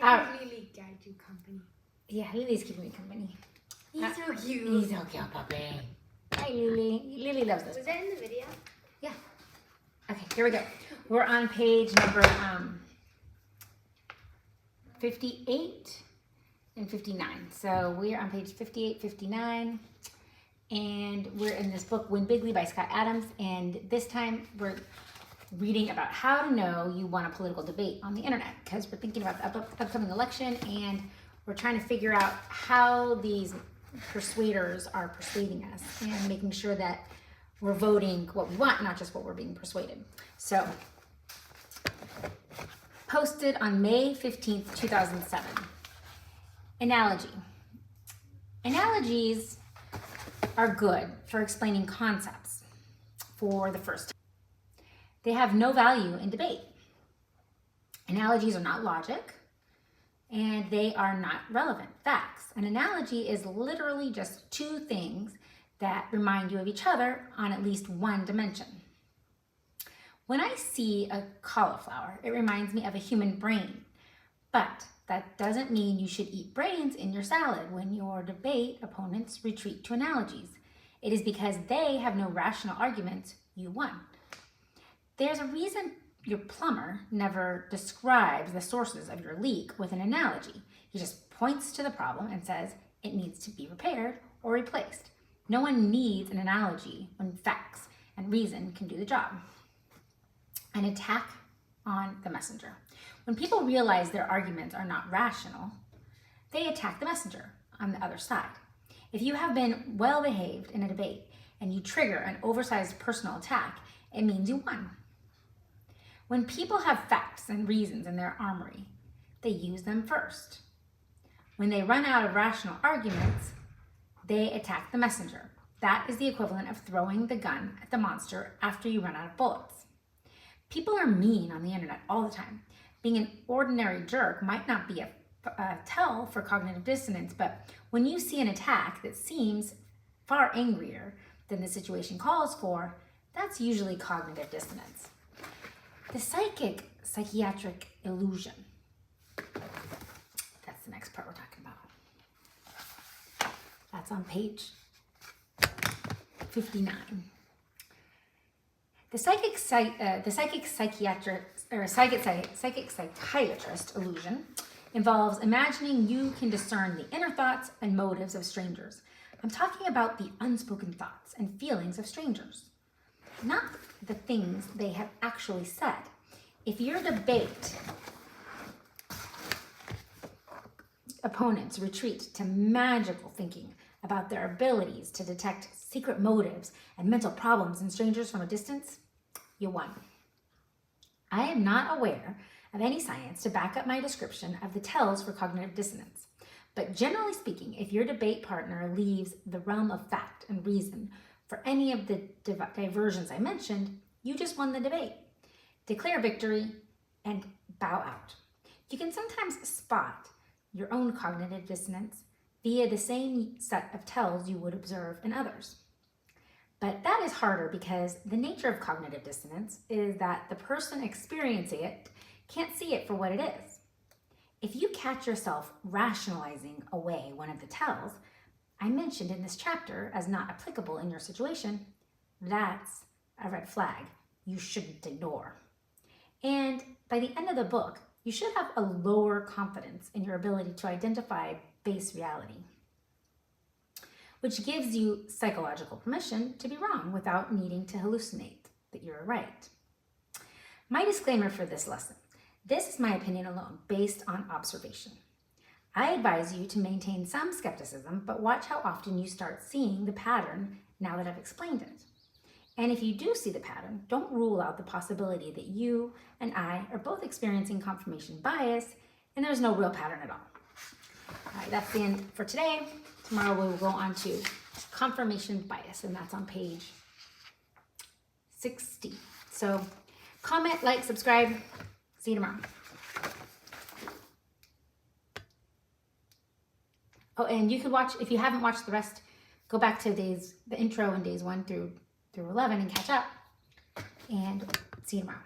Lily got you company. Yeah, Lily's keeping me company. He's so cute. He's so cute, puppy. Hi, Lily. Lily loves this. Was that in the video? Yeah. Okay, here we go. We're on page number 58 and 59. So we're on page 58, 59. And we're in this book, Win Bigly by Scott Adams. And this time we're reading about how to know you won a political debate on the internet, because we're thinking about the upcoming election and we're trying to figure out how these persuaders are persuading us and making sure that we're voting what we want, not just what we're being persuaded. So, posted on May 15th, 2007. Analogy. Analogies are good for explaining concepts for the first time. They have no value in debate. Analogies are not logic, and they are not relevant facts. An analogy is literally just two things that remind you of each other on at least one dimension. When I see a cauliflower, it reminds me of a human brain, but that doesn't mean you should eat brains in your salad. When your debate opponents retreat to analogies, it is because they have no rational arguments you won. There's a reason your plumber never describes the sources of your leak with an analogy. He just points to the problem and says it needs to be repaired or replaced. No one needs an analogy when facts and reason can do the job. An attack on the messenger. When people realize their arguments are not rational, they attack the messenger on the other side. If you have been well behaved in a debate and you trigger an oversized personal attack, it means you won. When people have facts and reasons in their armory, they use them first. When they run out of rational arguments, they attack the messenger. That is the equivalent of throwing the gun at the monster after you run out of bullets. People are mean on the internet all the time. Being an ordinary jerk might not be a tell for cognitive dissonance, but when you see an attack that seems far angrier than the situation calls for, that's usually cognitive dissonance. The psychiatric illusion. That's the next part we're talking about. That's on page 59. The psychic psychiatrist illusion involves imagining you can discern the inner thoughts and motives of strangers. I'm talking about the unspoken thoughts and feelings of strangers, not the things they have actually said. If your debate opponents retreat to magical thinking about their abilities to detect secret motives and mental problems in strangers from a distance, you won. I am not aware of any science to back up my description of the tells for cognitive dissonance. But generally speaking, if your debate partner leaves the realm of fact and reason for any of the diversions I mentioned, you just won the debate. Declare victory and bow out. You can sometimes spot your own cognitive dissonance via the same set of tells you would observe in others. But that is harder because the nature of cognitive dissonance is that the person experiencing it can't see it for what it is. If you catch yourself rationalizing away one of the tells I mentioned in this chapter as not applicable in your situation, that's a red flag you shouldn't ignore. And by the end of the book, you should have a lower confidence in your ability to identify base reality, which gives you psychological permission to be wrong without needing to hallucinate that you're right. My disclaimer for this lesson: this is my opinion alone, based on observation. I advise you to maintain some skepticism, but watch how often you start seeing the pattern now that I've explained it. And if you do see the pattern, don't rule out the possibility that you and I are both experiencing confirmation bias and there's no real pattern at all. All right, that's the end for today. Tomorrow we will go on to confirmation bias, and that's on page 60. So comment, like, subscribe. See you tomorrow. Oh, and you could watch, if you haven't watched the rest, go back to the intro in days 1 through 11 and catch up. And see you tomorrow.